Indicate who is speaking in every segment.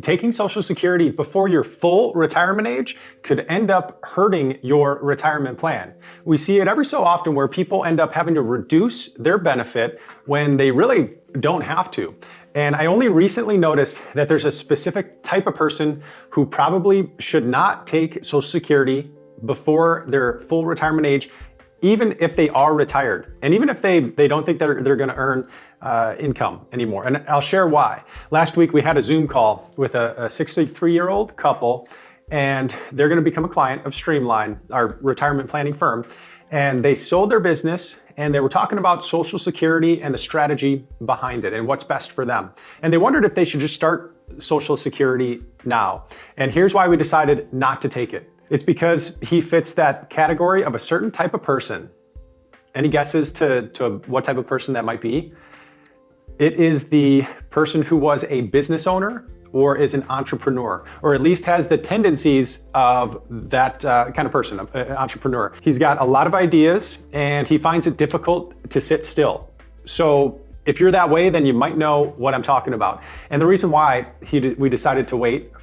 Speaker 1: taking Social Security before your full retirement age could end up hurting your retirement plan. We see it every so often where people end up having to reduce their benefit when they really don't have to. And I only recently noticed that there's a specific type of person who probably should not take Social Security before their full retirement age, even if they are retired, and even if they don't think they're going to earn income anymore. And I'll share why. Last week we had a Zoom call with a 63-year-old couple, and they're going to become a client of Streamline, our retirement planning firm. And they sold their business, and they were talking about Social Security and the strategy behind it and what's best for them. And they wondered if they should just start Social Security now. And here's why we decided not to take it. It's because he fits that category of a certain type of person. Any guesses to what type of person that might be? It is the person who was a business owner or is an entrepreneur, or at least has the tendencies of that kind of person, an entrepreneur. He's got a lot of ideas and he finds it difficult to sit still. So if you're that way, then you might know what I'm talking about. And the reason why we decided to wait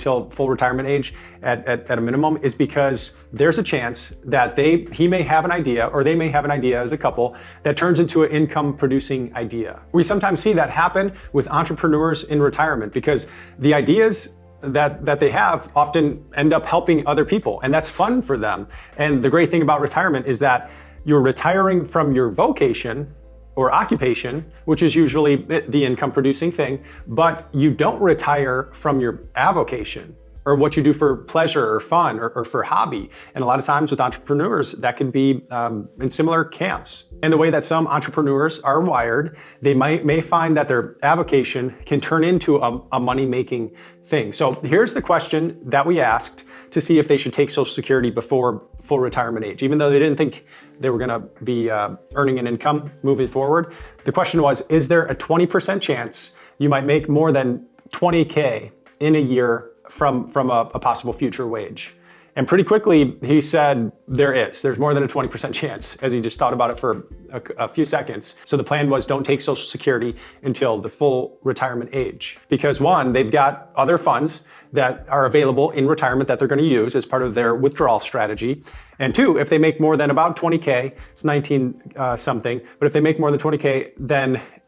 Speaker 1: till full retirement age at a minimum, is because there's a chance that he may have an idea, or they may have an idea as a couple that turns into an income producing idea. We sometimes see that happen with entrepreneurs in retirement because the ideas that they have often end up helping other people, and that's fun for them. And the great thing about retirement is that you're retiring from your vocation or occupation, which is usually the income producing thing, but you don't retire from your avocation or what you do for pleasure or fun or for hobby. And a lot of times with entrepreneurs, that can be in similar camps. And the way that some entrepreneurs are wired, they may find that their avocation can turn into a money-making thing. So here's the question that we asked to see if they should take Social Security before full retirement age, even though they didn't think they were gonna be earning an income moving forward. The question was, is there a 20% chance you might make more than 20K in a year from a possible future wage? And pretty quickly, he said, there's more than a 20% chance, as he just thought about it for a few seconds. So the plan was, don't take Social Security until the full retirement age. Because one, they've got other funds that are available in retirement that they're gonna use as part of their withdrawal strategy. And two, if they make more than about 20K, it's 19 something, but if they make more than 20K,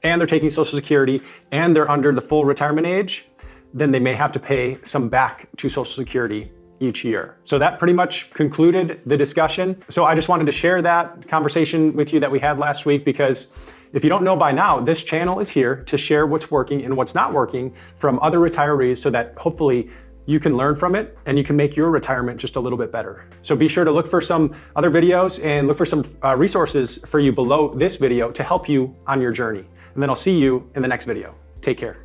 Speaker 1: and they're taking Social Security and they're under the full retirement age, then they may have to pay some back to Social Security each year. So that pretty much concluded the discussion. So I just wanted to share that conversation with you that we had last week, because if you don't know by now, this channel is here to share what's working and what's not working from other retirees, so that hopefully you can learn from it and you can make your retirement just a little bit better. So be sure to look for some other videos and look for some resources for you below this video to help you on your journey. And then I'll see you in the next video. Take care.